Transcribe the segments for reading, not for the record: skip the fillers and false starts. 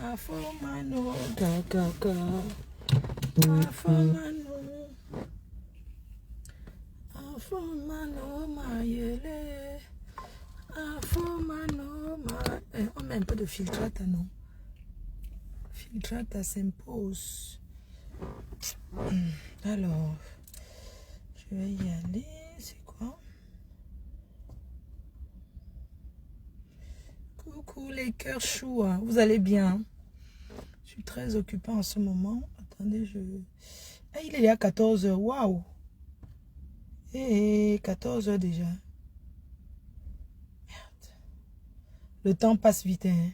Afomano kakaka. Afomano. Afomano mayele. Afomano ma. On met un peu de filtrate, non? Filtrate s'impose. Alors, je vais y aller. C'est quoi? Coucou les cœurs choux. Vous allez bien? Je suis très occupée en ce moment. Attendez, je... Ah, il est à 14 h. Waouh! Eh, 14 h déjà. Merde. Le temps passe vite, hein.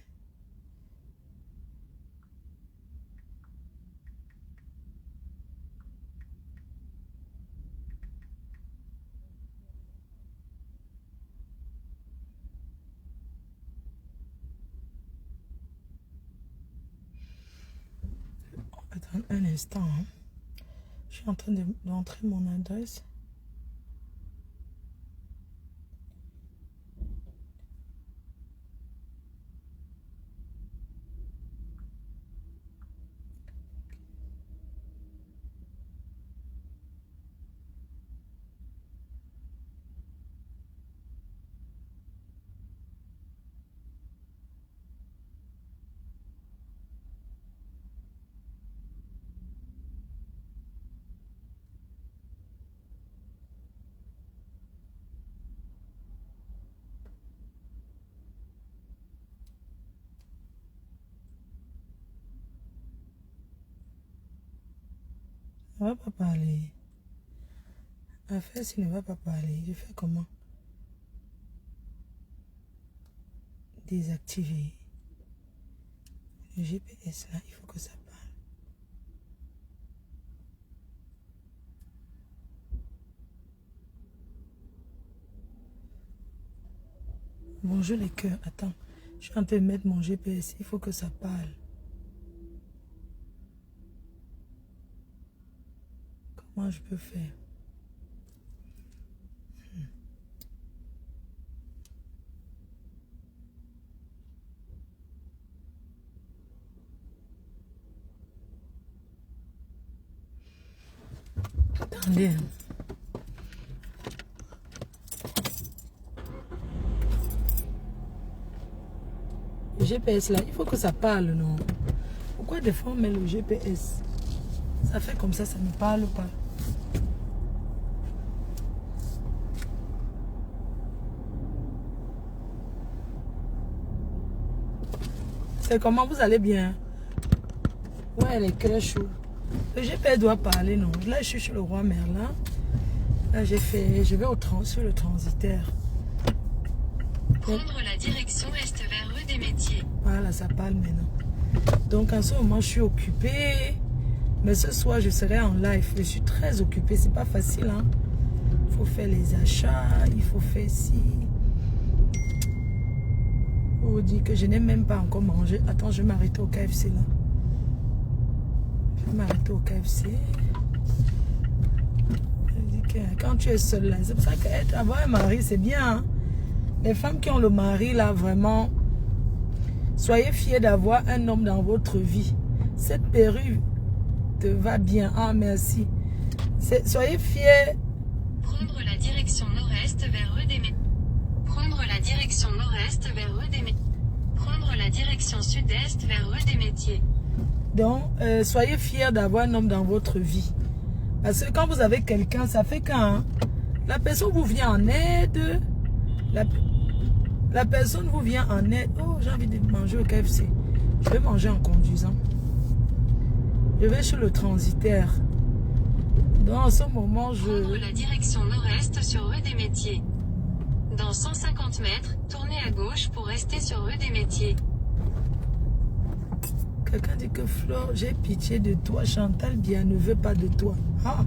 Attends un instant. Hein. Je suis en train d'entrer mon adresse. Ne va pas parler. Affaire, s'il ne va pas parler, je fais comment? Désactiver. Le GPS là, il faut que ça parle. Bonjour les cœurs. Attends, je suis en train de mettre mon GPS. Il faut que ça parle. Comment je peux faire? Attendez. Le GPS là, il faut que ça parle, non? Pourquoi des fois on met le GPS? Ça fait comme ça ne parle pas. C'est comment, vous allez bien? Ouais, les cœurs chauds. Le GPS doit parler, non? Là, je suis chez le roi Merlin. Là, je vais sur le transitaire. Prendre la direction est vers rue des Métiers. Voilà, ça parle maintenant. Donc, en ce moment, je suis occupée. Mais ce soir, je serai en live. Je suis très occupée. C'est pas facile, hein? Il faut faire les achats. Il faut faire ci. Je vous dis que je n'ai même pas encore mangé. Attends, je vais m'arrêter au KFC, là. Je vais m'arrêter au KFC. Je dis que quand tu es seule, là, c'est pour ça qu'avoir un mari, c'est bien, hein? Les femmes qui ont le mari, là, vraiment, soyez fiers d'avoir un homme dans votre vie. Cette perruque te va bien. Ah, merci. Soyez fiers. Prendre la direction nord-est vers rue des Métiers. Prendre la direction nord-est vers rue des Métiers. Prendre la direction sud-est vers rue des Métiers. Donc, soyez fiers d'avoir un homme dans votre vie. Parce que quand vous avez quelqu'un, ça fait quand la personne vous vient en aide. La personne vous vient en aide. Oh, j'ai envie de manger au KFC. Je vais manger en conduisant. Je vais sur le transitaire. Dans ce moment, Prendre la direction nord-est sur rue des Métiers. Dans 150 mètres, tournez à gauche pour rester sur rue des Métiers. Quelqu'un dit que Flore, j'ai pitié de toi. Chantal bien ne veut pas de toi. Ah,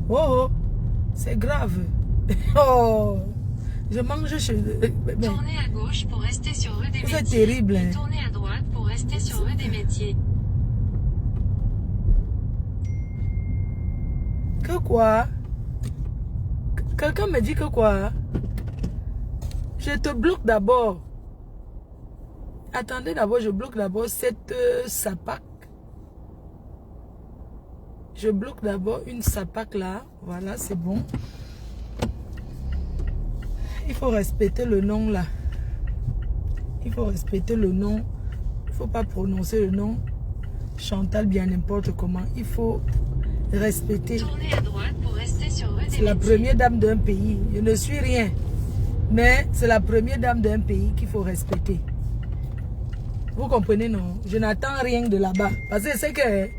oh, c'est grave. Oh, je mange chez... Tournez à gauche pour rester sur rue des Métiers. C'est terrible. Hein? Tournez à droite pour rester sur rue des Métiers. Que quoi? Quelqu'un me dit que quoi? Je te bloque d'abord. Attendez d'abord, je bloque d'abord cette sapac. Je bloque d'abord une sapac là. Voilà, c'est bon. Il faut respecter le nom là. Il faut respecter le nom. Il ne faut pas prononcer le nom Chantal bien n'importe comment. Il faut respecter. Tournez à droite pour rester sur rue des C'est la Métiers. première dame d'un pays. Je ne suis rien. Mais c'est la première dame d'un pays qu'il faut respecter. Vous comprenez, non? Je n'attends rien de là-bas. Parce que c'est que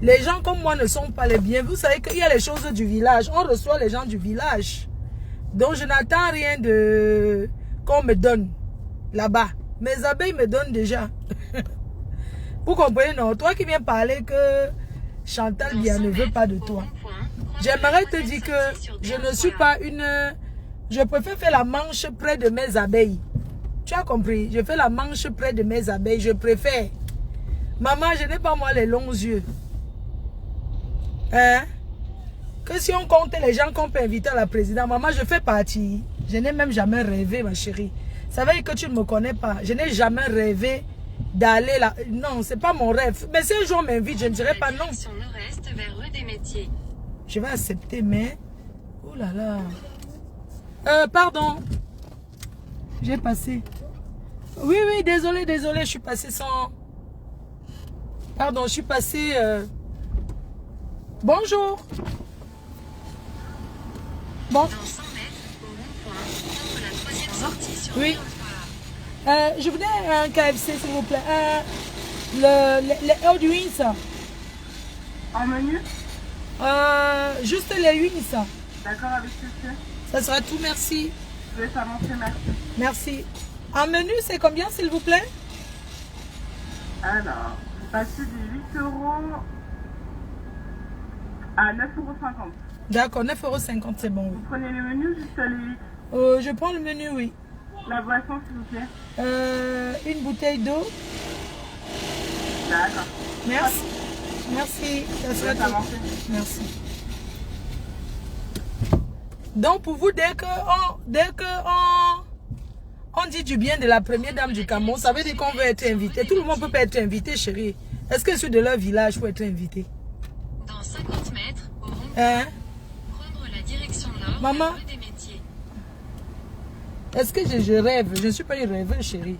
les gens comme moi ne sont pas les biens. Vous savez qu'il y a les choses du village. On reçoit les gens du village. Donc je n'attends rien de qu'on me donne là-bas. Mes abeilles me donnent déjà. Vous comprenez, non? Toi qui viens parler que Chantal bien ne veut pas de toi. J'aimerais te dire que je ne suis pas une... Je préfère faire la manche près de mes abeilles. Tu as compris? Je fais la manche près de mes abeilles. Je préfère. Maman, je n'ai pas moi les longs yeux. Hein? Que si on compte les gens qu'on peut inviter à la présidence, maman, je fais partie. Je n'ai même jamais rêvé, ma chérie. Ça veut dire que tu ne me connais pas. Je n'ai jamais rêvé d'aller là. Non, c'est pas mon rêve. Mais si un jour on m'invite, je ne dirais pas non. Direction nord-est vers rue des Métiers. Je vais accepter, mais... Oh là là. Pardon. J'ai passé. Oui, oui, désolé, désolé, je suis passé sans... Pardon, je suis passé... Bonjour. Bon. Dans 100 mètres, au rond-point, prendre la troisième sortie sur Oui. le trottoir. Je voudrais un KFC, s'il vous plaît. Les hors du wings, ça. En menu? Juste les wings, ça. D'accord, avec ceci. Ça sera tout, merci. Je vais t'annoncer, merci. Merci. En menu, c'est combien, s'il vous plaît? Alors, vous passez de 8 € à 9,50 €. D'accord, 9,50 €, c'est bon, oui. Vous prenez le menu juste les 8. Je prends le menu, oui. La boisson, s'il vous plaît. Une bouteille d'eau. D'accord. Merci. Merci. Ça Je sera vais tout. t'annoncer. Merci. Donc, pour vous, dès que on dit du bien de la première dame du Cameroun, ça veut dire qu'on veut être invité. Tout le monde ne peut pas être invité, chérie. Est-ce que celui de leur village faut être invité? Dans 50 mètres, au rond-point, Hein? prendre la direction nord Maman? vers rue des Métiers. Est-ce que je rêve? Je ne suis pas une rêveuse, chérie.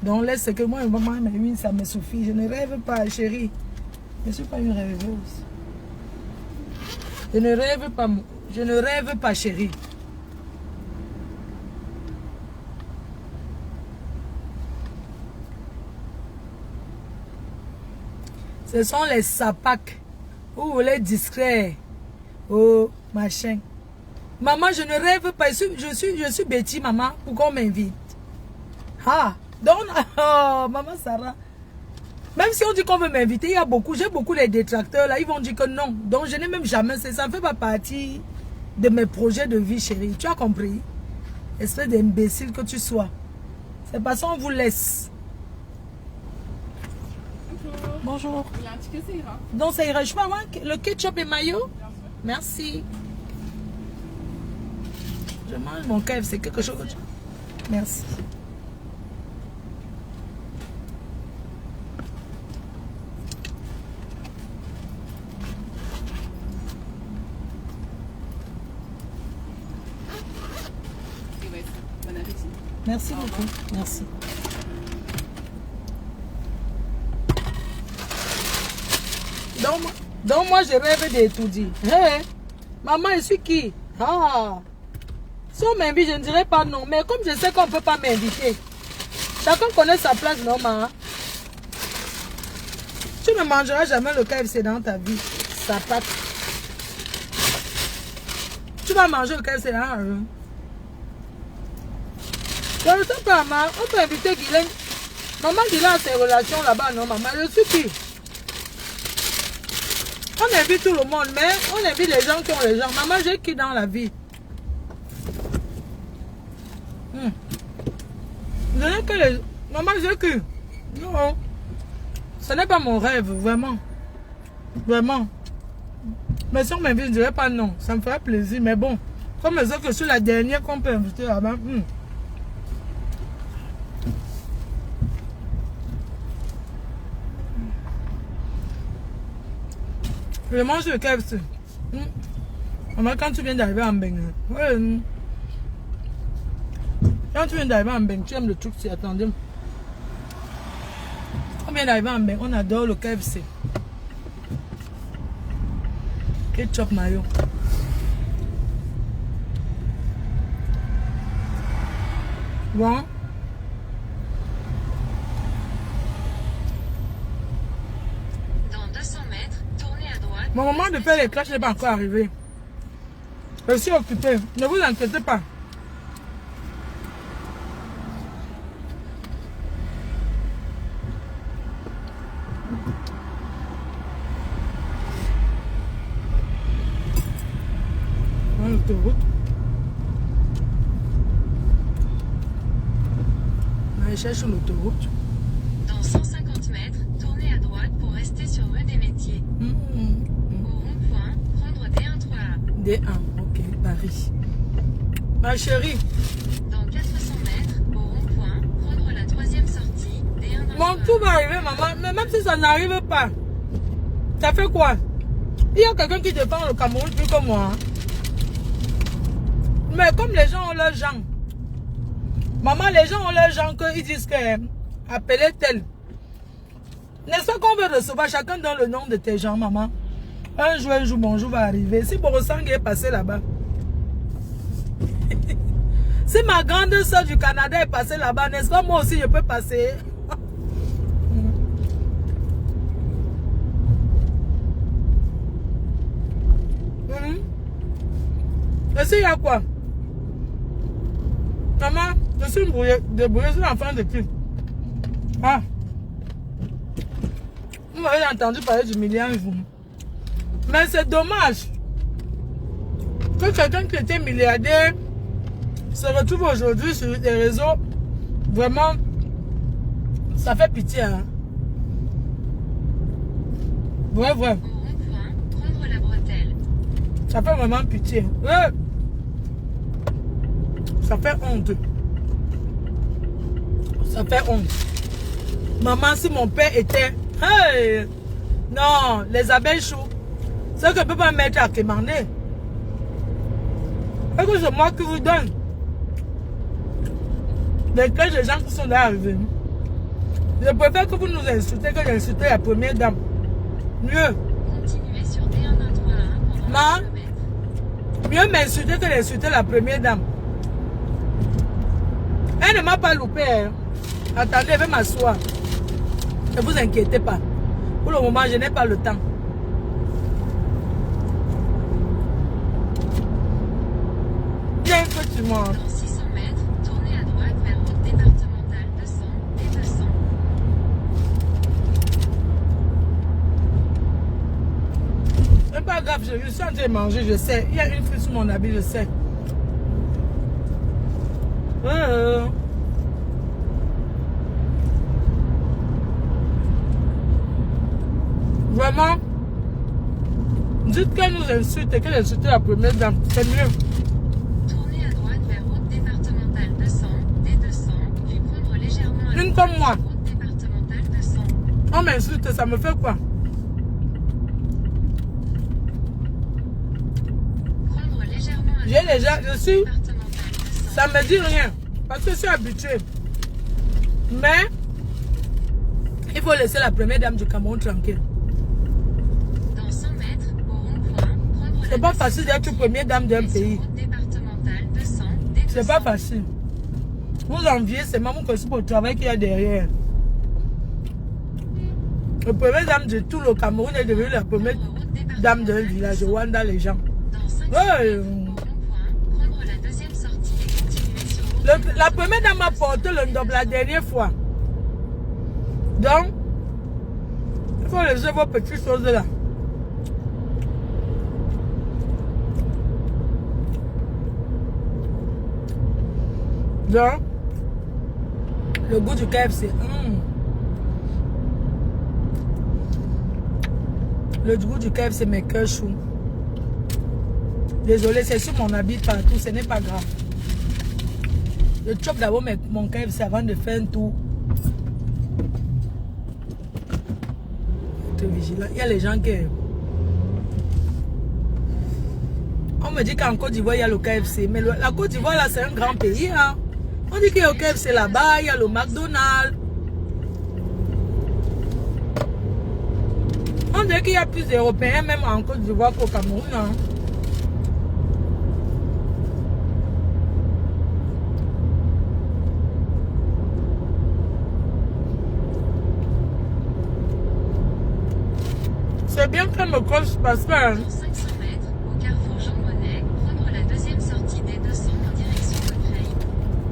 Donc, laisse ce que moi, maman, mais oui, ça me suffit. Je ne rêve pas, chérie. Je ne suis pas une rêveuse. Je ne rêve pas, je ne rêve pas, chérie. Ce sont les sapacs. Vous voulez discret. Oh, machin. Maman, je ne rêve pas. Je suis Betty, maman, pour qu'on m'invite. Ah, donc, oh, maman Sarah. Même si on dit qu'on veut m'inviter, il y a beaucoup, j'ai beaucoup les détracteurs là, ils vont dire que non. Donc je n'ai même jamais, ça ne fait pas partie de mes projets de vie, chérie. Tu as compris? Espèce d'imbécile que tu sois. C'est parce qu'on vous laisse. Bonjour. Il y a un ticket, ça ira. Donc ça ira. Je peux avoir le ketchup et mayo? Merci. Je mange mon cave, c'est quelque chose. Merci. Bon appétit. Merci beaucoup. Merci. Donc moi, je rêve d'étudier. Hey, maman, je suis qui? Ah. Si on m'invite, je ne dirais pas non. Mais comme je sais qu'on ne peut pas m'inviter, chacun connaît sa place, non, maman? Tu ne mangeras jamais le KFC dans ta vie. Ça patte. Tu vas manger le KFC dans la rue. Je ne sais pas, maman. On peut inviter Guylaine. Maman Guylaine a ses relations là-bas, non, maman? Je suis qui? On invite tout le monde, mais on invite les gens qui ont les gens. Maman, j'ai qui dans la vie? Je n'ai que les... Maman, j'ai qui? Non. Ce n'est pas mon rêve, vraiment. Vraiment. Mais si on m'invite, je ne dirais pas non. Ça me ferait plaisir, mais bon. Comme je sais que je suis la dernière qu'on peut inviter là-bas. Je mange le KFC. Maman, quand tu viens d'arriver en Beng, ouais. Quand tu viens d'arriver en Beng, tu aimes le truc, tu attendais. On vient d'arriver en Beng, on adore le KFC. Ketchup mayo. Bon. Dans 200 mètres, tournez à droite. Mon moment de faire les classes n'est pas encore arrivé. Je suis occupée. Ne vous inquiétez pas. L'autoroute. On va chercher l'autoroute. Dans 150 mètres, tournez à droite pour rester sur rue des Métiers. Au rond-point, prendre D1 3A. D1, ok, Paris. Ma chérie. Dans 400 mètres, au rond-point, prendre la 3e sortie, D1 Bon, tout va arriver, maman. Mais même si ça n'arrive pas, ça fait quoi? Il y a quelqu'un qui défend le Cameroun plus que moi. Hein? Mais comme les gens ont leur genre. Maman, les gens ont leur genre qu'ils disent que appelez tel. N'est-ce pas qu'on veut recevoir chacun dans le nom de tes gens, maman? Un jour, bonjour va arriver. Si Borosang est passé là-bas. Si ma grande soeur du Canada est passée là-bas, n'est-ce pas moi aussi je peux passer? Est-ce qu'il y a quoi? Maman, je suis débrouillée, je suis l'enfant de qui? Ah! Vous m'avez entendu parler du milliard, vous. Mais c'est dommage que quelqu'un qui était milliardaire se retrouve aujourd'hui sur les réseaux. Vraiment, ça fait pitié. Hein? Ouais. Au rond-point, prendre la bretelle. Ça fait vraiment pitié. Ouais. Ça fait honte. Ça fait honte. Maman, si mon père était... Hey! Non, les abeilles chaudes. C'est que je ne peux pas mettre à quémander. C'est que c'est moi qui vous donne. Les classes des gens qui sont là arrivés. Je préfère que vous nous insultez que d'insulter la première dame. Mieux. Continuez sur D1 3A pendant 1 km. Mieux m'insulter que d'insulter la première dame. Elle ne m'a pas loupé. Hein. Attendez, je vais m'asseoir. Ne vous inquiétez pas. Pour le moment, je n'ai pas le temps. Viens que tu manges. Dans 600 mètres, tournez à droite vers route départementale 200 et 200. C'est pas grave, je suis en train de manger, je sais. Il y a une fuite sur mon habit, je sais. Vraiment, dites qu'elle nous insulte et qu'elle insulte la première dame. C'est mieux. Tournez à droite vers route départementale 200, D200, puis prendre légèrement à Une comme moi. route départementale 200. On m'insulte, ça me fait quoi? Prendre légèrement à J'ai déjà, je suis, départementale 200. ça me dit rien. Parce que je suis habituée. Mais, il faut laisser la première dame du Cameroun tranquille. Dans 100 mètres, au rond-point, prendre C'est pas facile d'être première dame d'un pays. route départementale 200, D200. C'est pas facile. Vous enviez, c'est même que c'est pour le travail qu'il y a derrière. La première dame de tout le Cameroun est devenue la première dame d'un village, Wanda les gens. Dans 500 Ouais. mètres, au rond-point, prendre la 2e sortie et continuer sur route La première dame a porté le ndob la dernière fois. Donc, il faut laisser vos petites choses là. Donc, le goût du KFC. Le goût du KFC, mes cœurs chauds. Désolé, c'est sur mon habit partout, ce n'est pas grave. Je chope d'abord mon KFC avant de faire un tour. Être vigilant. Il y a les gens qui... me dit qu'en Côte d'Ivoire, il y a le KFC. Mais la Côte d'Ivoire, là, c'est un grand pays. Hein. On dit qu'il y a le KFC là-bas, il y a le McDonald's. On dirait qu'il y a plus d'Européens, même en Côte d'Ivoire qu'au Cameroun. Hein. C'est bien qu'elle me coche parce que... 500 mètres, au carrefour Jean Monnet, prendre la deuxième sortie des 200 en direction de Creil.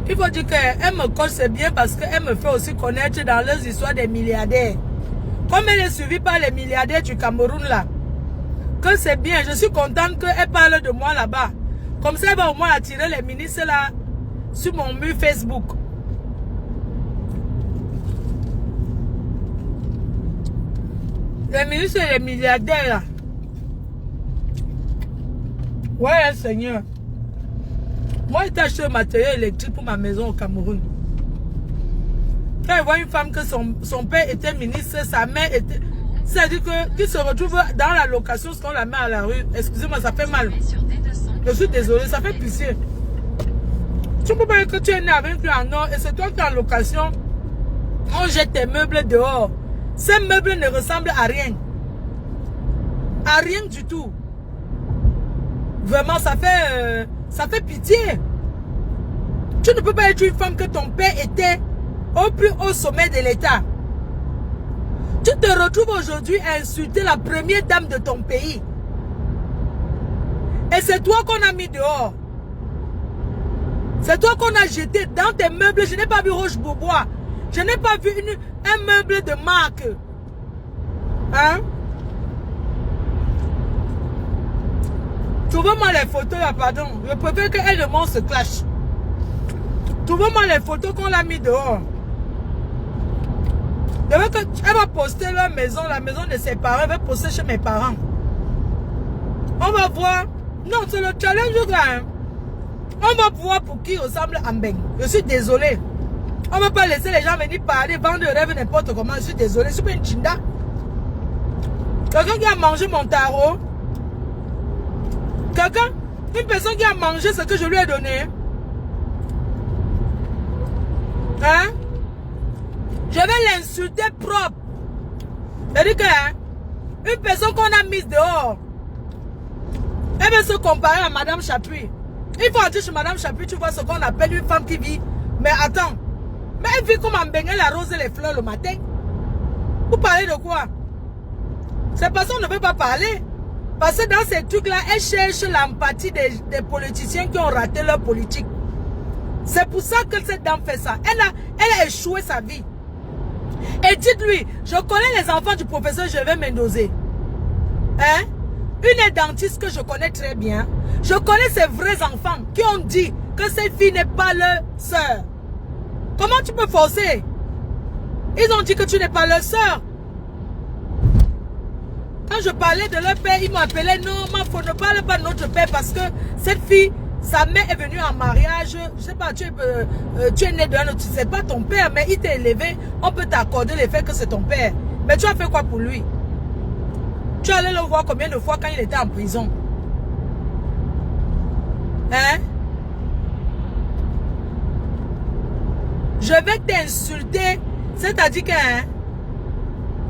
Il faut dire qu'elle me coche, c'est bien parce qu'elle me fait aussi connaître dans les histoires des milliardaires. Comme elle est suivie par les milliardaires du Cameroun là, que c'est bien, je suis contente qu'elle parle de moi là-bas. Comme ça, elle va au moins attirer les ministres là sur mon mur Facebook. Les ministres et les milliardaires là. Ouais, Seigneur. Moi, j'ai acheté le matériel électrique pour ma maison au Cameroun. Quand je vois une femme que son père était ministre, sa mère était... C'est-à-dire qu'il se retrouve dans la location, ce qu'on la met à la rue. Excusez-moi, ça fait mal. Je suis désolée, ça fait pitié. Tu ne peux pas dire que tu es né avec lui en or et c'est toi qui es en location. On jette tes meubles dehors. Ces meubles ne ressemblent à rien. À rien du tout. Vraiment, ça fait pitié. Tu ne peux pas être une femme que ton père était au plus haut sommet de l'État. Tu te retrouves aujourd'hui à insulter la première dame de ton pays. Et c'est toi qu'on a mis dehors. C'est toi qu'on a jeté dans tes meubles. Je n'ai pas vu Roche-Beaubois. Je n'ai pas vu un meuble de marque. Hein? Trouvez-moi les photos là, pardon. Je préfère qu'elle et moi se clash. Trouvez-moi les photos qu'on l'a mis dehors. Elle va poster leur maison, la maison de ses parents, elle va poster chez mes parents. On va voir. Non, c'est le challenge là. Hein. On va voir pour qui ressemble à Mbeng. Je suis désolée. On ne va pas laisser les gens venir parler, vendre le rêve n'importe comment. Je suis désolée. Je suis pas une chinda. Quelqu'un qui a mangé mon tarot. Quelqu'un, une personne qui a mangé ce que je lui ai donné. Hein? Je vais l'insulter propre. C'est-à-dire que hein, une personne qu'on a mise dehors, elle veut se comparer à Madame Chapuis. Il faut entrer chez Madame Chapuis, tu vois ce qu'on appelle une femme qui vit. Mais attends, mais elle vit comme en Mbeng, elle arrose les fleurs le matin. Vous parlez de quoi? C'est parce qu'on ne veut pas parler. Parce que dans ces trucs-là, elle cherche l'empathie des politiciens qui ont raté leur politique. C'est pour ça que cette dame fait ça. Elle a échoué sa vie. Et dites-lui, je connais les enfants du professeur Gervais Mendoza. Hein? Une est dentiste que je connais très bien. Je connais ces vrais enfants qui ont dit que cette fille n'est pas leur sœur. Comment tu peux forcer? Ils ont dit que tu n'es pas leur sœur. Quand je parlais de leur père, ils m'ont appelé. Non, il faut ne parle pas de notre père parce que cette fille, sa mère est venue en mariage. Je ne sais pas, tu es né de un autre. Ce n'est pas ton père, mais il t'a élevé. On peut t'accorder le fait que c'est ton père. Mais tu as fait quoi pour lui? Tu allais le voir combien de fois quand il était en prison? Hein? Je vais t'insulter. C'est-à-dire que... Hein,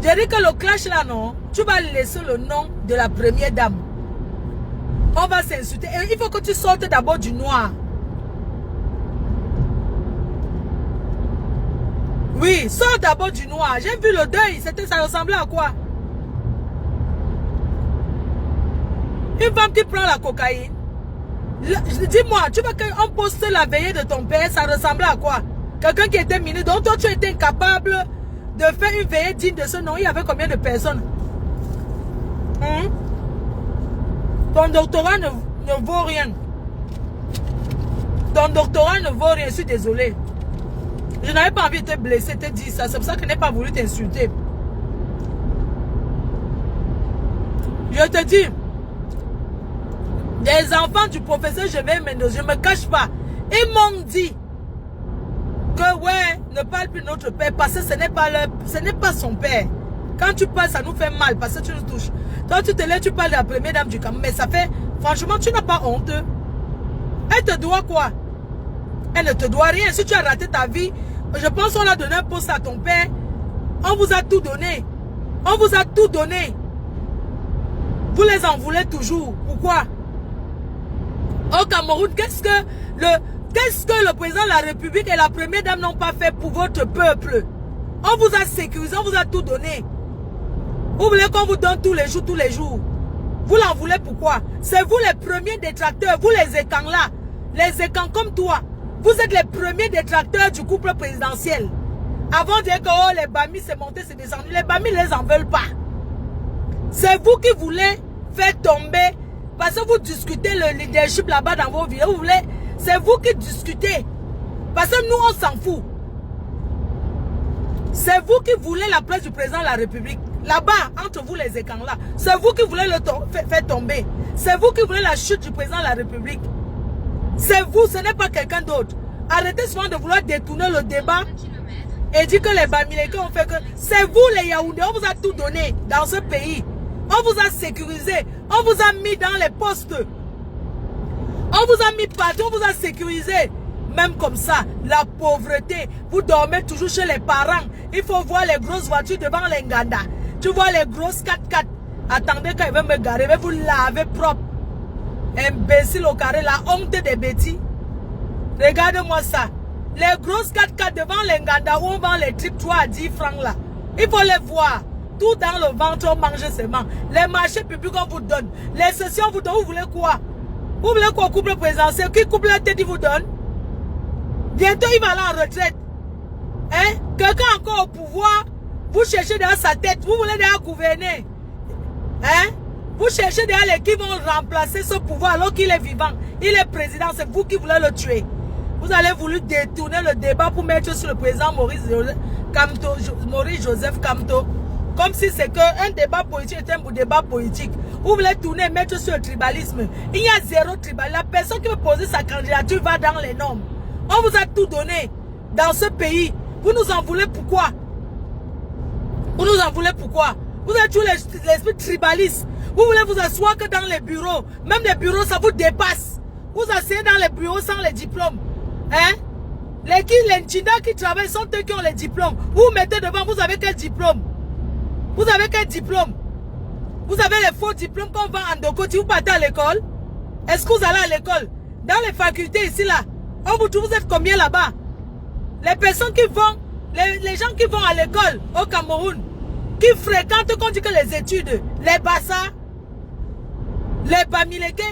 j'ai dit que le clash là, non, tu vas laisser le nom de la première dame. On va s'insulter. Et il faut que tu sortes d'abord du noir. Oui, sors d'abord du noir. J'ai vu le deuil. Ça ressemblait à quoi? Une femme qui prend la cocaïne. Dis-moi, tu veux qu'on poste la veillée de ton père, ça ressemblait à quoi? Quelqu'un qui était miné. Donc toi, tu étais incapable de faire une veillée digne de ce nom. Il y avait combien de personnes? Hein? Ton doctorat ne vaut rien. Ton doctorat ne vaut rien. Je suis désolée. Je n'avais pas envie de te blesser, te dire ça. C'est pour ça que je n'ai pas voulu t'insulter. Je te dis, des enfants du professeur Gervais Mendoza, je ne me cache pas. Ils m'ont dit que ouais, ne parle plus de notre père parce que ce n'est pas son père. Quand tu parles, ça nous fait mal parce que tu nous touches. Toi, tu te lèves, tu parles de la première dame du Cameroun. Mais ça fait... Franchement, tu n'as pas honte. Elle te doit quoi? Elle ne te doit rien. Si tu as raté ta vie, je pense qu'on a donné un poste à ton père. On vous a tout donné. On vous a tout donné. Vous les en voulez toujours. Pourquoi? Au Cameroun, qu'est-ce que le président de la République et la première dame n'ont pas fait pour votre peuple? On vous a sécurisé, on vous a tout donné. Vous voulez qu'on vous donne tous les jours, tous les jours. Vous l'en voulez pourquoi? C'est vous les premiers détracteurs, vous les écans là. Les écans comme toi. Vous êtes les premiers détracteurs du couple présidentiel. Avant de dire que oh, les Bamis c'est monté, c'est descendu. Les Bamis ne les en veulent pas. C'est vous qui voulez faire tomber. Parce que vous discutez le leadership là-bas dans vos vidéos. Vous voulez, c'est vous qui discutez. Parce que nous, on s'en fout. C'est vous qui voulez la place du président de la République. Là-bas, entre vous les écrans là. C'est vous qui voulez le faire tomber. C'est vous qui voulez la chute du président de la République. C'est vous, ce n'est pas quelqu'un d'autre. Arrêtez souvent de vouloir détourner le débat et dire que les Bamileke ont fait que... C'est vous les Yaoundés, on vous a tout donné dans ce pays. On vous a sécurisé, on vous a mis dans les postes. On vous a mis partout, on vous a sécurisé. Même comme ça, la pauvreté, vous dormez toujours chez les parents. Il faut voir les grosses voitures devant les Nganda. Tu vois les grosses 4x4. Attendez quand il va me garer, mais vous lavez propre. Imbécile au carré, la honte des bêtises. Regardez-moi ça. Les grosses 4x4 devant les Nganda où on vend les tripes 3 à 10 francs là. Il faut les voir. Tout dans le ventre, on mange seulement. Les marchés publics, on vous donne. Les sessions, on vous donne. Vous voulez quoi? Vous voulez quoi, couple présidentiel? Qui couple la tête, il vous donne? Bientôt, il va aller en retraite. Hein? Quelqu'un encore au pouvoir, vous cherchez derrière sa tête. Vous voulez derrière gouverner. Hein? Vous cherchez derrière les qui vont remplacer ce pouvoir alors qu'il est vivant. Il est président, c'est vous qui voulez le tuer. Vous allez vouloir détourner le débat pour mettre sur le président Maurice Joseph Kamto. Comme si c'est qu'un débat politique est un débat politique. Vous voulez tourner, mettre sur le tribalisme. Il y a zéro tribal. La personne qui veut poser sa candidature va dans les normes. On vous a tout donné dans ce pays. Vous nous en voulez pourquoi? Vous nous en voulez pourquoi? Vous êtes tous l'esprit tribaliste. Vous voulez vous asseoir que dans les bureaux. Même les bureaux, ça vous dépasse. Vous asseyez dans les bureaux sans les diplômes. Hein? Les Ntinda qui travaillent sont eux qui ont les diplômes. Vous vous mettez devant, vous avez quel diplôme? Vous avez quel diplôme? Vous avez les faux diplômes qu'on vend en Dokoti. Vous partez à l'école? Est-ce que vous allez à l'école? Dans les facultés ici là, on vous trouve, vous êtes combien là-bas? Les personnes qui vont, les gens qui vont à l'école au Cameroun, qui fréquentent, qu'on dit que les études, les Bassa, les Bamileke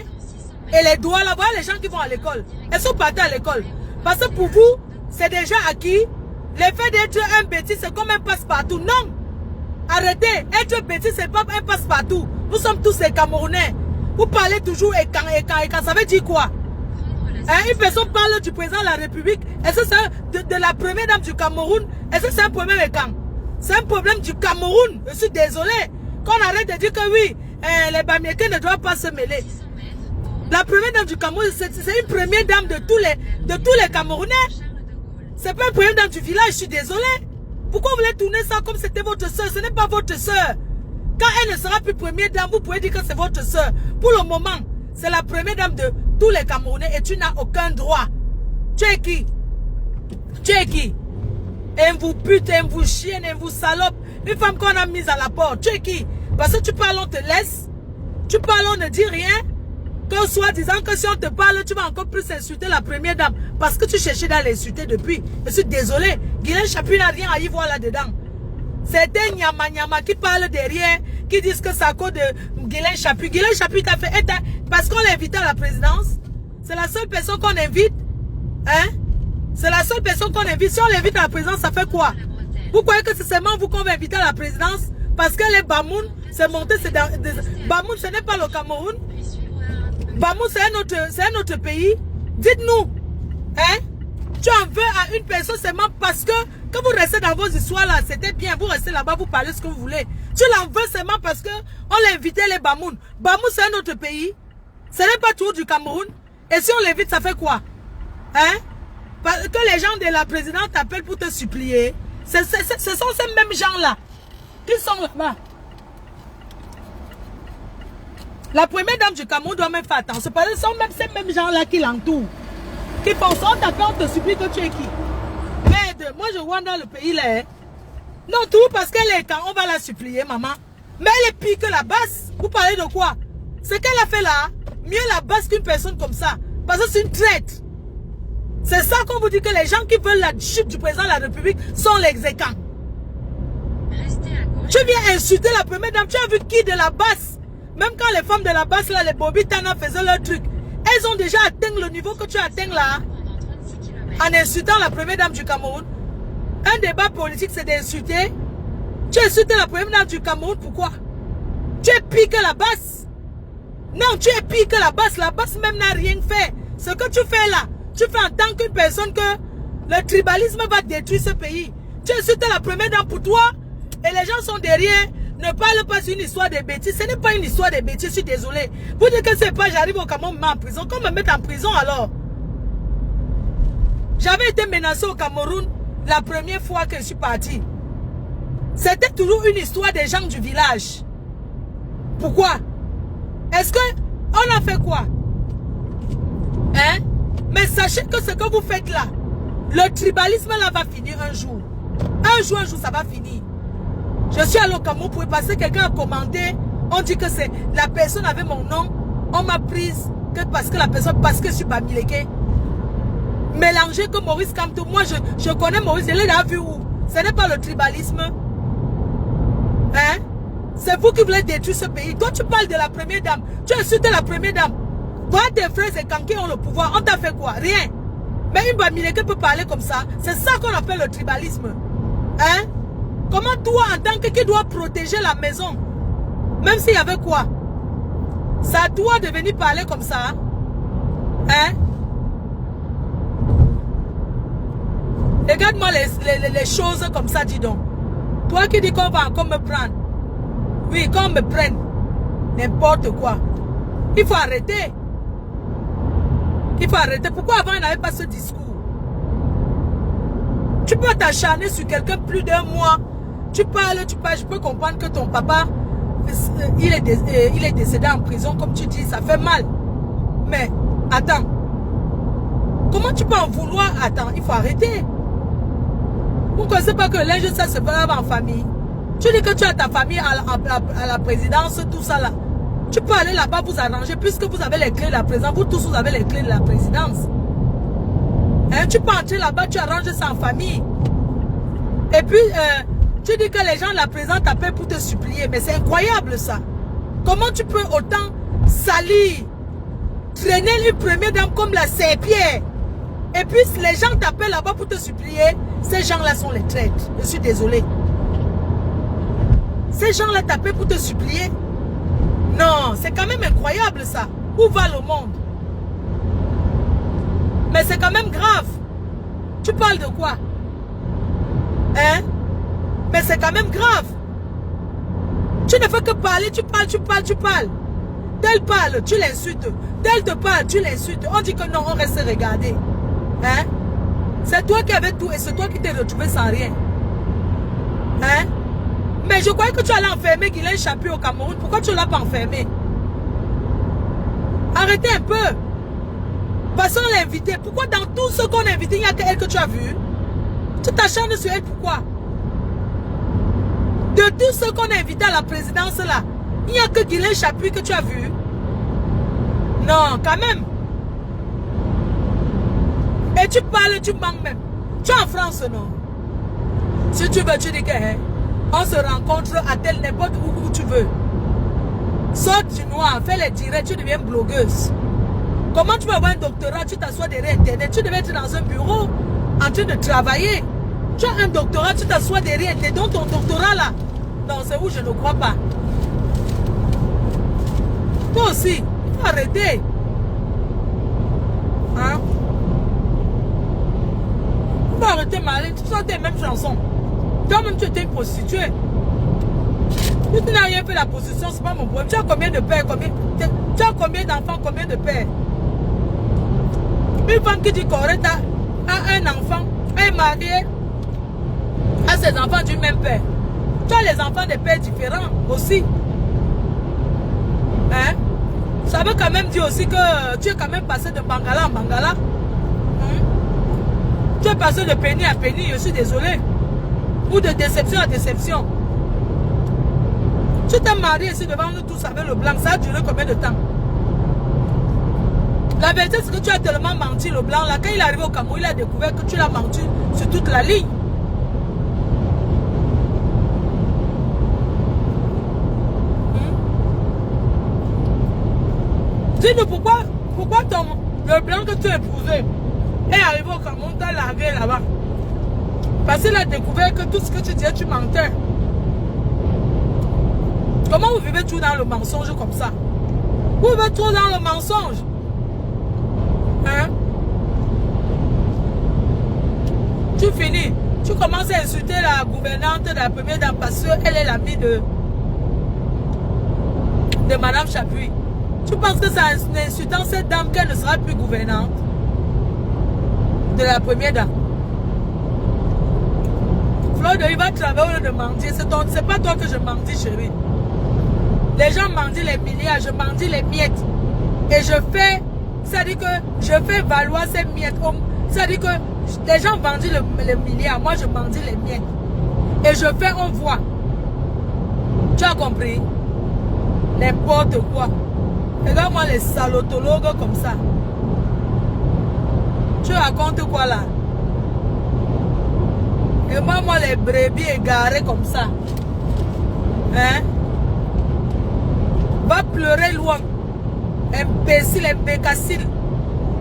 et les Douala, là, voilà les gens qui vont à l'école. Elles sont partis à l'école. Parce que pour vous, c'est déjà acquis. Le fait d'être un bêtise, c'est comme un passe-partout. Non! Arrêtez, être bêtise, c'est pas un passe-partout. Nous sommes tous des Camerounais. Vous parlez toujours et quand, ça veut dire quoi? Hein, une personne parle du président de la République. Est-ce que c'est de la première dame du Cameroun? Est-ce que c'est un problème écan? C'est un problème du Cameroun. Je suis désolé. Qu'on arrête de dire que oui, les Bamileke ne doivent pas se mêler. La première dame du Cameroun, c'est une première dame de tous les Camerounais. C'est pas une première dame du village, je suis désolé. Pourquoi vous voulez tourner ça comme c'était votre soeur? Ce n'est pas votre soeur. Quand elle ne sera plus première dame, vous pouvez dire que c'est votre soeur. Pour le moment, c'est la première dame de tous les Camerounais et tu n'as aucun droit. Tu es qui? Tu es qui? Elle vous pute, elle vous chienne, elle vous salope. Une femme qu'on a mise à la porte. Tu es qui? Parce que tu parles, on te laisse. Tu parles, on ne dit rien. Que soit disant que si on te parle, tu vas encore plus insulter la première dame. Parce que tu cherchais à l'insulter depuis. Je suis désolé. Guilain Chapuis n'a rien à y voir là-dedans. C'est des nyama qui parlent derrière, qui disent que c'est à cause de Guilain Chapuis. Guilain Chapuis t'a fait... Parce qu'on l'a invité à la présidence. C'est la seule personne qu'on invite. Hein? C'est la seule personne qu'on invite. Si on l'invite à la présidence, ça fait quoi? Vous croyez que c'est seulement vous qu'on va inviter à la présidence? Parce que les Bamoun, c'est monté... Bamoun, ce n'est pas le Cameroun. Bamoun, c'est un autre pays. Dites-nous. Hein? Tu en veux à une personne seulement parce que quand vous restez dans vos histoires là, c'était bien. Vous restez là-bas, vous parlez ce que vous voulez. Tu l'en veux seulement parce que on l'a invité les Bamoun. Bamoun, c'est un autre pays. Ce n'est pas tout du Cameroun. Et si on l'invite, ça fait quoi? Hein? Que les gens de la présidence t'appellent pour te supplier. Ce sont ces mêmes gens-là. qui sont là-bas. La première dame du Cameroun doit même faire attention. Parce que ce sont même ces mêmes gens-là qui l'entourent. Qui font ça, on t'appelle, on te supplie que tu es qui? Merde, moi je vois dans le pays là. Non, tout parce qu'elle est quand on va la supplier, maman. Mais elle est pire que la basse. Vous parlez de quoi? Ce qu'elle a fait là, mieux la basse qu'une personne comme ça. Parce que c'est une traite. C'est ça qu'on vous dit que les gens qui veulent la chute du président de la République sont les exécants. Tu viens insulter la première dame. Tu as vu qui de la basse? Même quand les femmes de la basse, là, les Bobby Tana faisaient leur truc. Elles ont déjà atteint le niveau que tu atteins là. En insultant la première dame du Cameroun. Un débat politique, c'est d'insulter. Tu insultes la première dame du Cameroun, pourquoi? Tu es pire que la basse. Non, tu es pire que la basse. La basse même n'a rien fait. Ce que tu fais là, tu fais en tant qu'une personne que le tribalisme va détruire ce pays. Tu insultes la première dame pour toi et les gens sont derrière. Ne parle pas sur une histoire de bêtises. Ce n'est pas une histoire de bêtises, je suis désolé. Vous dites que c'est pas, j'arrive au Cameroun, me en prison. Qu'on me mette en prison alors? J'avais été menacé au Cameroun la première fois que je suis parti. C'était toujours une histoire des gens du village. Pourquoi? Est-ce que on a fait quoi? Hein? Mais sachez que ce que vous faites là, le tribalisme là va finir un jour. Un jour, ça va finir. Je suis allé au Cameroun pour y passer, quelqu'un a commenté. On dit que c'est la personne avait mon nom. On m'a prise que parce que la personne, parce que je suis Bamileke. Mélangé que Maurice Kamto. Moi, je connais Maurice. Je l'ai déjà vu où? Ce n'est pas le tribalisme. Hein? C'est vous qui voulez détruire ce pays. Toi, tu parles de la première dame. Tu insultes la première dame. Toi, tes frères et Kanké ont le pouvoir. On t'a fait quoi? Rien. Mais une Bamileke peut parler comme ça. C'est ça qu'on appelle le tribalisme. Hein? Comment toi, en tant que qui doit protéger la maison, même s'il y avait quoi? C'est à toi de venir parler comme ça. Hein? Regarde-moi les choses comme ça, dis donc. Toi qui dis qu'on va encore me prendre. Oui, qu'on me prenne. N'importe quoi. Il faut arrêter. Il faut arrêter. Pourquoi avant, il n'avait pas ce discours? Tu peux t'acharner sur quelqu'un plus d'un mois. Tu parles, je peux comprendre que ton papa, il est décédé en prison, comme tu dis, ça fait mal. Mais, attends. Comment tu peux en vouloir? Attends, il faut arrêter. Vous ne connaissez pas que linge, ça se fait en famille. Tu dis que tu as ta famille à la présidence, tout ça là. Tu peux aller là-bas vous arranger, puisque vous avez les clés de la présidence. Vous tous, vous avez les clés de la présidence. Hein, tu peux entrer là-bas, tu arranges ça en famille. Et puis, tu dis que les gens de la présidence t'appellent pour te supplier. Mais c'est incroyable ça. Comment tu peux autant salir, traîner une première dame comme la Saint-Pierre? Et puis les gens t'appellent là-bas pour te supplier. Ces gens-là sont les traîtres. Je suis désolé. Ces gens-là t'appellent pour te supplier. Non, c'est quand même incroyable ça. Où va le monde? Mais c'est quand même grave. Tu parles de quoi? Hein? Mais c'est quand même grave. Tu ne fais que parler, tu parles. Tel parle, tu l'insultes. Tel te parle, tu l'insultes. On dit que non, on reste regarder. Hein? C'est toi qui avais tout et c'est toi qui t'es retrouvé sans rien. Hein? Mais je croyais que tu allais enfermer Guylaine Chapuis au Cameroun. Pourquoi tu ne l'as pas enfermé? Arrêtez un peu. Passons l'inviter. Pourquoi dans tout ce qu'on a invité, il n'y a qu'elle que tu as vu? Tu t'acharnes sur elle, pourquoi? De tout ce qu'on a invité à la présidence là, il n'y a que Guylaine Chapuis que tu as vu? Non, quand même. Et tu parles, tu manques même. Tu es en France, non? Si tu veux, tu dis que hein, on se rencontre à tel n'importe où tu veux. Saute du noir, fais les directs, tu deviens blogueuse. Comment tu peux avoir un doctorat, tu t'assois derrière Internet? Tu devais être dans un bureau en train de travailler. Tu as un doctorat, tu t'assois derrière Internet. Donc ton doctorat là, non, c'est où je ne crois pas. Toi aussi, il faut arrêter. Hein? Il faut arrêter Marie, tu chantes les mêmes chansons. Toi-même, tu étais une prostituée. Tu n'as rien fait la prostitution, c'est pas mon problème. Tu as combien de pères, tu as combien d'enfants, combien de pères? Une femme qui dit qu'Orette a un enfant, elle est mariée à ses enfants du même père. Tu as les enfants de pères différents aussi. Hein? Ça veut quand même dire aussi que tu es quand même passé de Bangala en Bangala. Tu es passé de penny à penny, je suis désolé. Ou de déception à déception. Tu t'es marié ici devant nous tous avec le blanc. Ça a duré combien de temps? La vérité, c'est que tu as tellement menti le blanc. Là, quand il est arrivé au Cameroun, il a découvert que tu l'as menti sur toute la ligne. Dis-nous pourquoi le blanc que tu as épousé est arrivé au Cameroun, t'as largué là-bas. Parce qu'il a découvert que tout ce que tu disais, tu mentais. Comment vous vivez toujours dans le mensonge comme ça? Vous vivez toujours dans le mensonge. Hein? Tu finis. Tu commences à insulter la gouvernante de la première dame parce qu'elle est l'amie de Madame Chapuis. Tu penses que c'est en insultant cette dame qu'elle ne sera plus gouvernante de la première dame? Floyd, il va travailler de mentir. C'est pas toi que je mendie, chérie. Les gens mendient les milliards, je mendie les miettes. Et je fais, c'est-à-dire que je fais valoir ces miettes. C'est-à-dire que les gens vendent les milliards, moi je mendie les miettes. Et je fais, on voit. Tu as compris? N'importe quoi. Regarde-moi les salotologues comme ça. Tu racontes quoi là? Et moi les brebis égarés comme ça. Hein? Va pleurer loin. Imbécile, imbécile.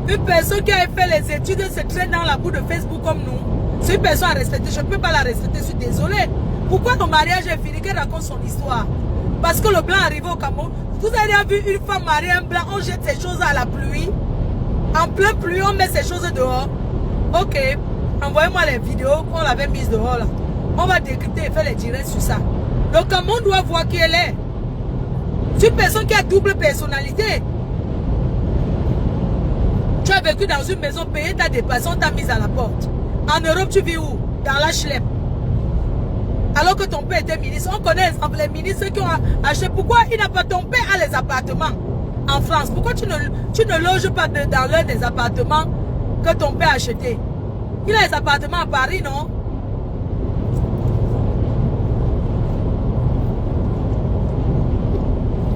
Une personne qui a fait les études se traîne dans la boue de Facebook comme nous. C'est une personne à respecter. Je ne peux pas la respecter. Je suis désolée. Pourquoi ton mariage est fini? Qu'elle raconte son histoire? Parce que le blanc est arrivé au Cameroun. Vous avez vu une femme mariée, un blanc, on jette ces choses à la pluie. En plein pluie, on met ces choses dehors. Ok. Envoyez-moi les vidéos qu'on l'avait mises dehors là. On va décrypter et faire les directs sur ça. Le Cameroun doit voir qui elle est. C'est une personne qui a double personnalité. Tu as vécu dans une maison payée, ta dépassé, on t'a mise à la porte. En Europe, tu vis où? Dans la chlep. Alors que ton père était ministre. On connaît les ministres qui ont acheté. Pourquoi il n'a pas, ton père a les appartements en France? Pourquoi tu ne loges pas dans l'un des appartements que ton père a acheté? Il a les appartements à Paris, non?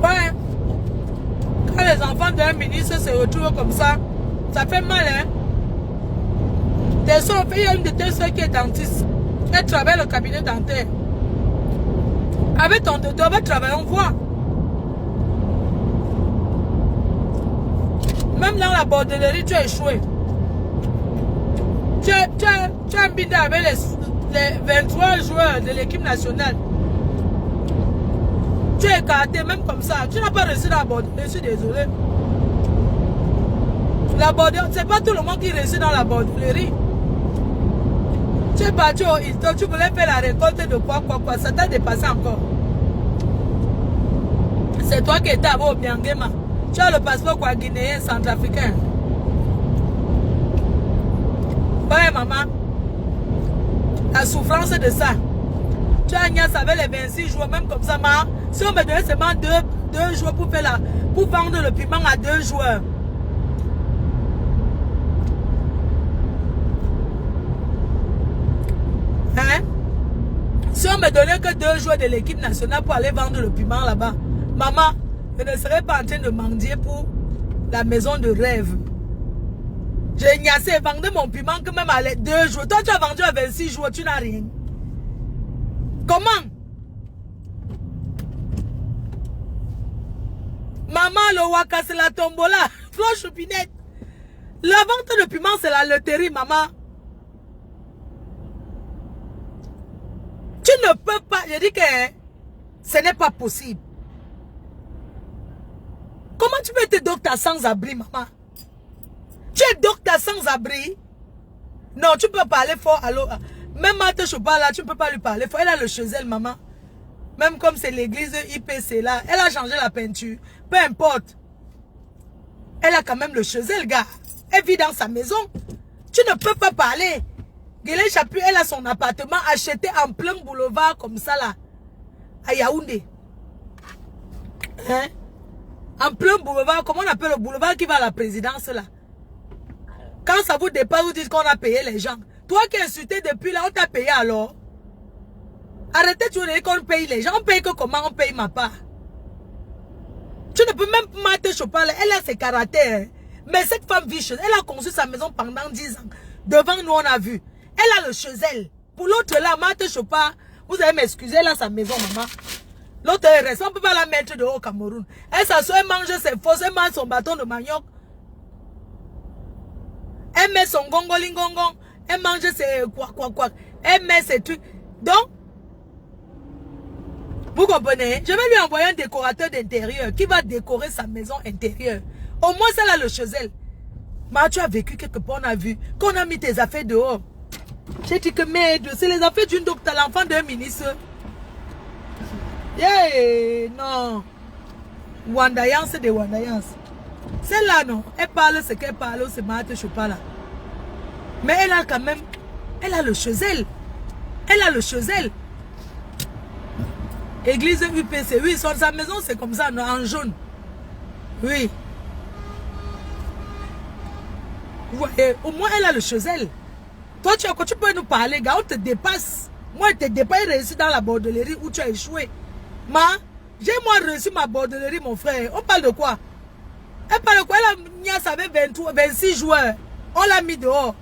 Ouais. Quand les enfants d'un ministre se retrouvent comme ça fait mal, hein? Tes soeurs, il y a une de tes soeurs qui est dentiste. Elle travaille au cabinet dentaire. Avec ton docteur, on va travailler, on voit. Même dans la bordellerie, tu as échoué. Tu as un bidé avec les 23 joueurs de l'équipe nationale. Tu es écarté, même comme ça. Tu n'as pas réussi dans la bordellerie, je suis désolé. La bordellerie, c'est pas tout le monde qui réussit dans la bordellerie. Tu es parti au Hilton, tu voulais faire la récolte de quoi, ça t'a dépassé encore. C'est toi qui étais au Biangema. Tu as le passeport quoi, guinéen, centrafricain. Ouais, maman. La souffrance de ça. Tu as Agnès avec les 26 jours, même comme ça, maman. Si on me donnait seulement deux jours pour vendre le piment à 2 joueurs. Hein? Si on me donnait que 2 joueurs de l'équipe nationale pour aller vendre le piment là-bas, maman, je ne serais pas en train de mendier pour la maison de rêve. J'ai ignassé, vendu mon piment que même à 2 jours. Toi, tu as vendu à 26 jours, tu n'as rien. Comment? Maman, le waka, c'est la tombola. Floche choupinette. La vente de piment, c'est la loterie, maman. Tu ne peux pas. Je dis que ce n'est pas possible. Comment tu peux être docteur sans abri, maman? Tu es docteur sans abri? Non, tu peux parler fort. Alors, même Marthe Choupa là, tu ne peux pas lui parler fort. Elle a le chezel, maman. Même comme c'est l'église IPC là, elle a changé la peinture. Peu importe. Elle a quand même le chezel, gars. Elle vit dans sa maison. Tu ne peux pas parler. Guélé Chapuis, elle a son appartement acheté en plein boulevard comme ça là. à Yaoundé. Hein? En plein boulevard, comment on appelle le boulevard qui va à la présidence là? Quand ça vous dépasse, vous dites qu'on a payé les gens. Toi qui es insulté depuis là, on t'a payé alors? Arrêtez de dire qu'on paye les gens. On paye que comment on paye ma part? Tu ne peux même pas te choper là. Elle a ses caractères. Mais cette femme vicieuse, elle a construit sa maison pendant 10 ans. Devant nous, on a vu. Elle a le chezel. Pour l'autre là, Mate Chopa, vous allez m'excuser, elle a sa maison, maman. L'autre reste, on ne peut pas la mettre dehors au Cameroun. Elle s'assoit, elle mange ses fausses, elle mange son bâton de manioc. Elle met son gongoling-gongong. Elle mange ses quoi. Elle met ses trucs. Donc, vous comprenez? Je vais lui envoyer un décorateur d'intérieur qui va décorer sa maison intérieure. Au moins, elle a le chezel. Mais tu as vécu quelque part, on a vu qu'on a mis tes affaires dehors. J'ai dit que merde, c'est les affaires d'une docteur, l'enfant d'un ministre. Yeah, non. Wandayance, c'est des Wandayance. Celle-là, non. Elle parle ce qu'elle parle, c'est Mate Chopa là. Mais elle a quand même, elle a le chezel. Elle a le chezel. Église UPC, oui, sur sa maison, c'est comme ça, non, en jaune. Oui. Vous voyez, au moins, elle a le chezel. Toi, tu peux nous parler, gars, on te dépasse. Moi, je t'ai pas réussi dans la bordellerie où tu as échoué. J'ai moi réussi ma bordellerie, mon frère. On parle de quoi? Elle parle de quoi? Elle avait 26 joueurs. On l'a mis dehors.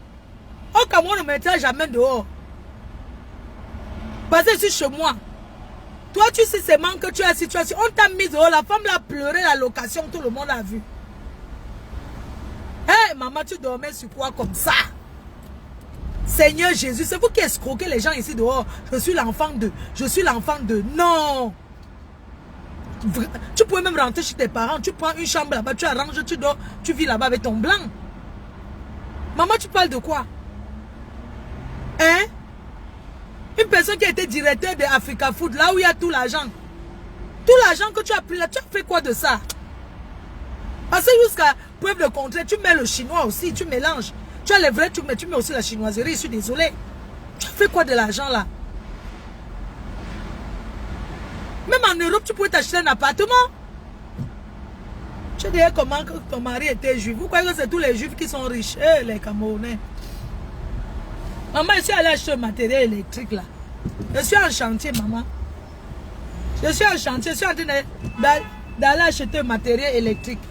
Au Cameroun, on ne mettra jamais dehors. Parce que je suis chez moi. Toi, tu sais seulement que tu as la situation. On t'a mis dehors. La femme l'a pleuré, la location, tout le monde a vu. Hé, maman, tu dormais sur quoi comme ça? Seigneur Jésus, c'est vous qui escroquez les gens ici dehors. Je suis l'enfant de. Je suis l'enfant de. Non. Tu pouvais même rentrer chez tes parents. Tu prends une chambre là-bas, tu arranges, tu dors, tu vis là-bas avec ton blanc. Maman, tu parles de quoi? Hein? Une personne qui a été directeur de Africa Food, là où il y a tout l'argent. Tout l'argent que tu as pris là, tu as fait quoi de ça? Parce que jusqu'à preuve de contraire, tu mets le chinois aussi, tu mélanges. Tu as les vrais trucs, mais tu mets aussi la chinoiserie, je suis désolé. Tu as fait quoi de l'argent là? Même en Europe, tu pouvais t'acheter un appartement. Tu dis comment que ton mari était juif. Vous croyez que c'est tous les juifs qui sont riches? Les Camerounais. Maman, je suis allée acheter un matériel électrique là. Je suis en chantier, maman. Je suis en chantier, je suis en train d'aller acheter un matériel électrique.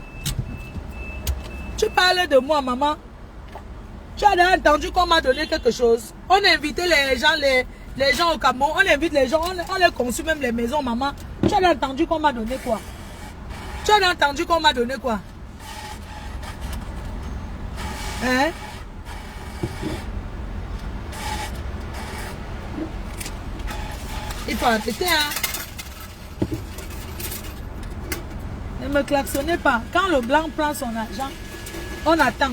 Tu parles de moi, maman. Tu as déjà entendu qu'on m'a donné quelque chose. On a invité les gens au Cameroun. On invite les gens, on les conçut même les maisons, maman. Tu as déjà entendu qu'on m'a donné quoi? Tu as déjà entendu qu'on m'a donné quoi? Hein? Il faut arrêter, hein? Ne me klaxonnez pas. Quand le blanc prend son argent, on attend.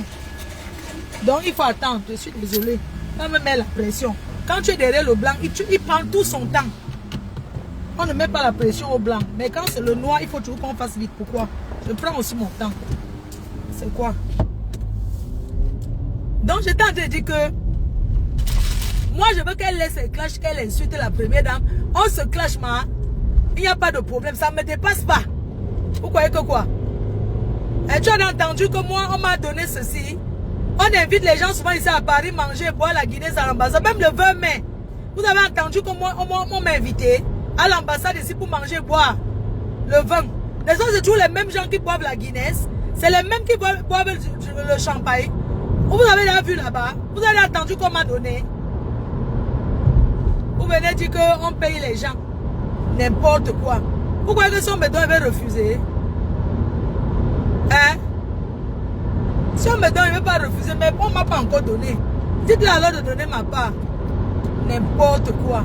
Donc il faut attendre. Je suis désolée. On me met la pression. Quand tu es derrière le blanc, il prend tout son temps. On ne met pas la pression au blanc. Mais quand c'est le noir, il faut toujours qu'on fasse vite. Pourquoi? Je prends aussi mon temps. C'est quoi? Donc j'étais en train de dire que moi je veux qu'elle laisse ses clashs, qu'elle insulte la première dame. On se clash, ma. Il n'y a pas de problème. Ça ne me dépasse pas. Vous croyez que quoi? Et tu as entendu que moi, on m'a donné ceci. On invite les gens souvent ici à Paris manger, boire la Guinée à l'ambassade. Même le 20 mai. Vous avez entendu que moi, on m'a invité à l'ambassade ici pour manger, boire le vin. Les autres, c'est toujours les mêmes gens qui boivent la Guinness. C'est les mêmes qui boivent le champagne. Vous avez déjà vu là-bas. Vous avez entendu qu'on m'a donné. Vous venez dire qu'on paye les gens. N'importe quoi. Pourquoi que si on me donne, il va refuser? Hein? Si on me donne, il ne veut pas refuser, mais on ne m'a pas encore donné. Dites-le alors de donner ma part. N'importe quoi.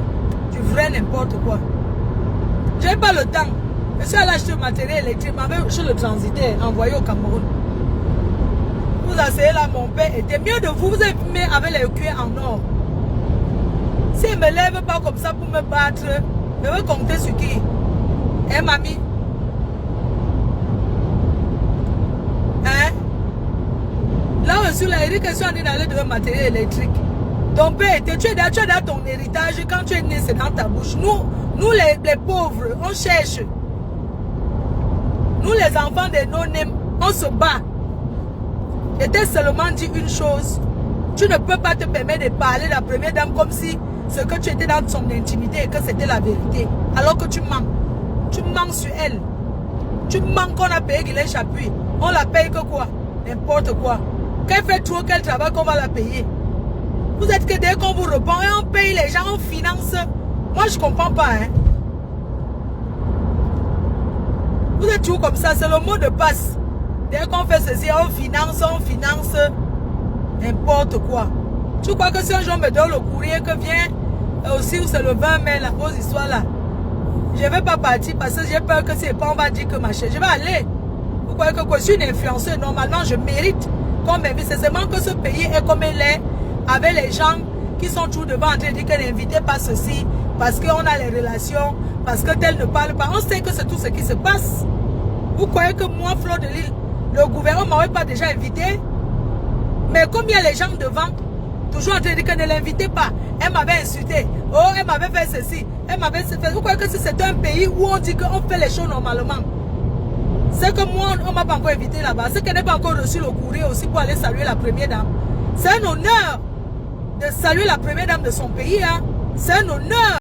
Du vrai n'importe quoi. Je n'ai pas le temps. Je suis allé acheter le matériel électrique, je le transitais, envoyé au Cameroun. Vous asseyez là, mon père était mieux de vous. Vous avez mis avec les cuirs en or. S'il ne me lève pas comme ça pour me battre, je vais compter sur qui? Hein, mamie? Hein? Là, je suis là, il dit que je suis en train d'aller de matériel électrique. Ton père était, tu es dans ton héritage, quand tu es né, c'est dans ta bouche. Nous les pauvres, on cherche. Nous les enfants de non-nés, on se bat. Je t'ai seulement dit une chose. Tu ne peux pas te permettre de parler de la première dame comme si ce que tu étais dans son intimité et que c'était la vérité. Alors que tu mens. Tu mens sur elle. Tu mens qu'on a payé Guylaine Chapuis. On la paye que quoi? N'importe quoi. Qu'elle fait trop, quel travail qu'on va la payer. Vous êtes que dès qu'on vous répond et on paye les gens, on finance. Moi, je ne comprends pas. Hein. Vous êtes toujours comme ça, c'est le mot de passe. Dès qu'on fait ceci, on finance n'importe quoi. Tu crois que si un jour me donne le courrier que vient aussi, c'est le 20 mai, la grosse histoire là. Je ne vais pas partir parce que j'ai peur que c'est pas, on va dire que ma chérie, je vais aller. Vous croyez que je suis une influenceuse, normalement je mérite qu'on m'invite. C'est seulement que ce pays est comme il est, avec les gens qui sont toujours devant en train de dire que l'invité pas ceci, parce qu'on a les relations, parce que tel ne parle pas. On sait que c'est tout ce qui se passe. Vous croyez que moi, Fleur de Lille, le gouvernement ne m'aurait pas déjà invité? Mais comme il y a les gens devant, toujours en train de dire que ne l'invitez pas. Elle m'avait insulté. Oh, elle m'avait fait ceci. Elle m'avait fait... Vous croyez que c'est un pays où on dit qu'on fait les choses normalement? C'est que moi, on ne m'a pas encore invité là-bas. C'est qu'elle n'a pas encore reçu le courrier aussi pour aller saluer la première dame. C'est un honneur de saluer la première dame de son pays. Hein. C'est un honneur.